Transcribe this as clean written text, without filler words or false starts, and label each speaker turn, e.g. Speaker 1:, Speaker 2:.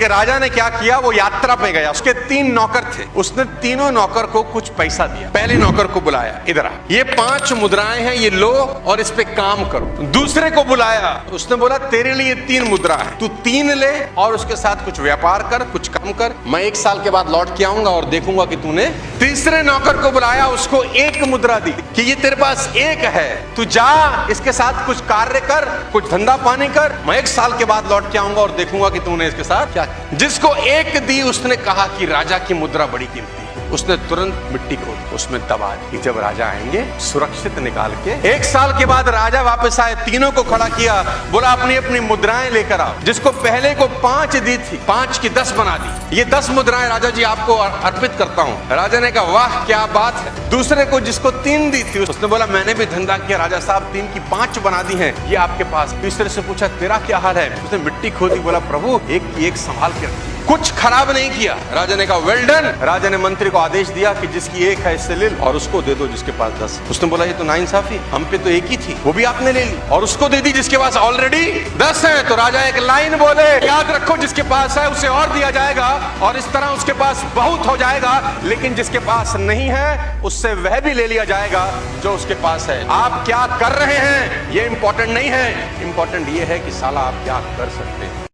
Speaker 1: एक राजा ने क्या किया, वो यात्रा पे गया, उसके 3 नौकर थे, उसने तीनों नौकर को कुछ पैसा दिया। पहले नौकर को बुलाया, इधर आ, ये 5 मुद्राएं हैं, ये लो और इस पे काम करो। दूसरे को बुलाया, उसने बोला तेरे लिए 3 मुद्रा है, तू 3 ले और उसके साथ कुछ व्यापार कर, कुछ काम कर, मैं 1 साल के बाद लौट के आऊंगा और देखूंगा कि तूने। तीसरे नौकर को बुलाया, उसको 1 मुद्रा दी कि ये तेरे पास 1 है, तू जा इसके साथ कुछ कार्य कर, कुछ धंधा पानी कर, मैं 1 साल के बाद लौट के आऊंगा और देखूंगा कि तूने इसके साथ क्या। जिसको 1 दी उसने कहा कि राजा की मुद्रा बड़ी कीमती है, उसने तुरंत मिट्टी खोद उसमें दबा दी कि जब राजा आएंगे सुरक्षित निकाल के। 1 साल के बाद राजा वापस आए, तीनों को खड़ा किया, बोला अपनी अपनी मुद्राएं लेकर आओ। जिसको पहले को 5 दी थी, 5 की 10 बना दी, ये 10 मुद्राएं राजा जी आपको अर्पित करता हूं। राजा ने कहा वाह क्या बात है। दूसरे को जिसको 3 दी थी, उसने बोला मैंने भी धंधा किया राजा साहब, 3 की 5 बना दी है, ये आपके पास। तीसरे से पूछा तेरा क्या हाल है, उसने मिट्टी खोदी, बोला प्रभु 1 की 1 संभाल के रखी, कुछ खराब नहीं किया। राजा ने कहा वेल डन। राजा ने मंत्री को आदेश दिया कि जिसकी 1 है इससे ले लो और उसको दे दो जिसके पास 10। उसने बोला ये तो नाइंसाफी, हम पे तो 1 ही थी, वो भी आपने ले ली और उसको दे दी जिसके पास ऑलरेडी 10 है। तो राजा एक लाइन बोले, याद रखो जिसके पास है उसे और दिया जाएगा और इस तरह उसके पास बहुत हो जाएगा, लेकिन जिसके पास नहीं है उससे वह भी ले लिया जाएगा जो उसके पास है। आप क्या कर रहे हैं ये इंपॉर्टेंट नहीं है, इंपॉर्टेंट ये है कि साला आप क्या कर सकते हैं।